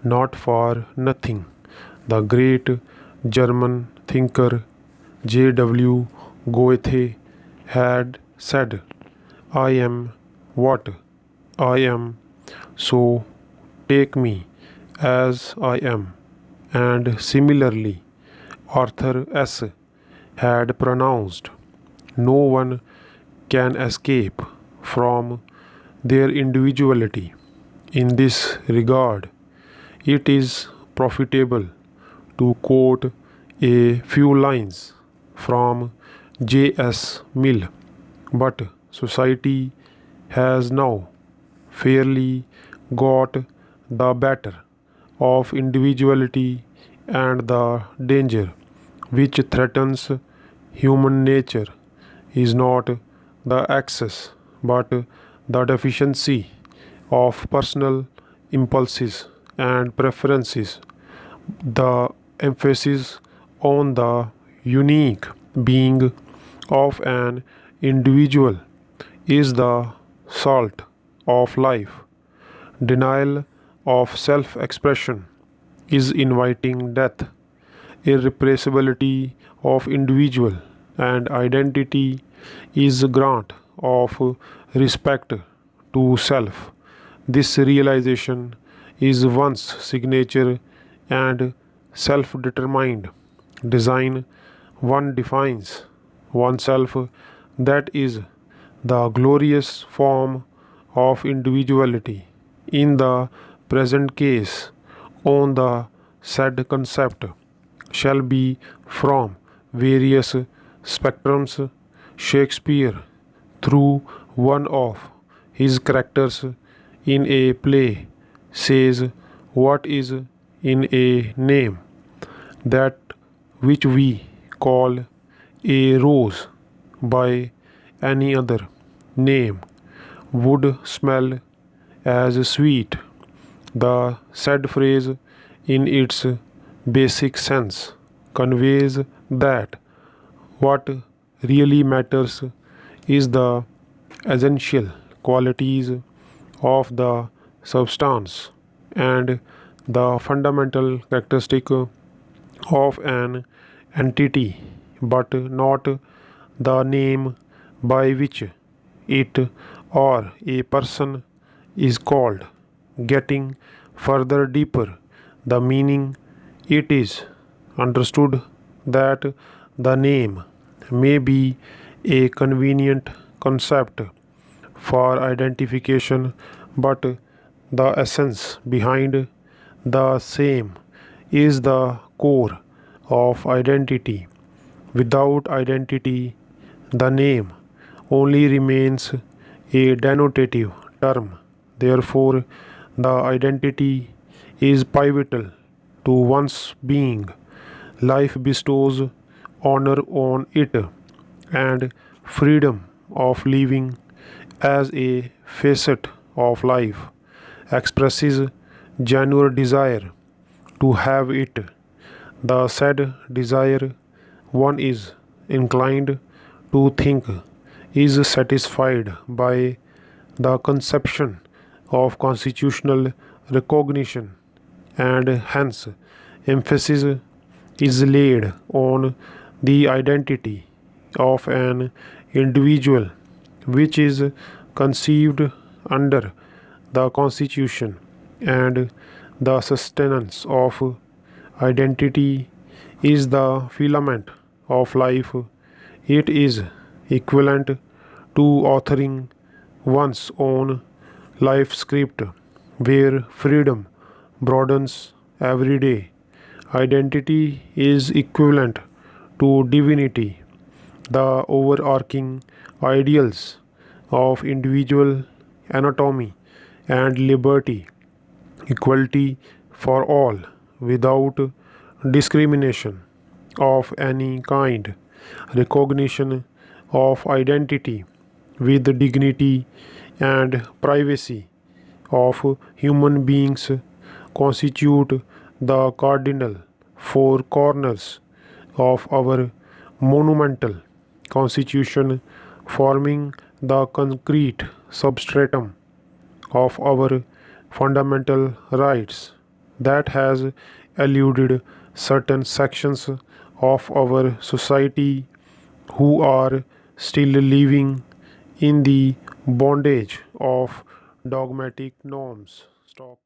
Not for nothing, the great German thinker J.W. Goethe had said, I am what I am, so take me as I am. And similarly, Arthur S. had pronounced, no one can escape from their individuality. In this regard, it is profitable to quote a few lines from J.S. Mill. But society has now fairly got the better of individuality, and the danger which threatens human nature is not the excess but the deficiency of personal impulses and preferences. The emphasis on the unique being of an individual is the salt of life. Denial of self expression is inviting death. Irrepressibility of individual and identity is grant of respect to self. This realization is one's signature and self determined design. One defines oneself, that is the glorious form of individuality. In the present case, on the said concept shall be from various spectrums. Shakespeare, through one of his characters in a play, says, what is in a name? That which we call a rose by any other name would smell as sweet. The said phrase, in its basic sense, conveys that what really matters is the essential qualities of the substance and the fundamental characteristic of an entity, but not the name by which it or a person is called. Getting further deeper, the meaning, it is understood that the name may be a convenient concept for identification, but the essence behind the same is the core of identity. Without identity, the name only remains a denotative term. Therefore, the identity is pivotal to one's being. Life bestows honor on it, and freedom of living as a facet of life expresses genuine desire to have it. The said desire, one is inclined to think, is satisfied by the conception of constitutional recognition, and hence emphasis is laid on the identity of an individual which is conceived under the Constitution, and the sustenance of identity is the filament of life. It is equivalent to authoring one's own life script, where freedom broadens every day. Identity is equivalent to divinity. The overarching ideals of individual autonomy and liberty, equality for all without discrimination of any kind, recognition of identity with dignity and privacy of human beings constitute the cardinal four corners of our monumental Constitution, forming the concrete substratum of our fundamental rights that has eluded certain sections of our society who are still living in the bondage of dogmatic norms. Stop.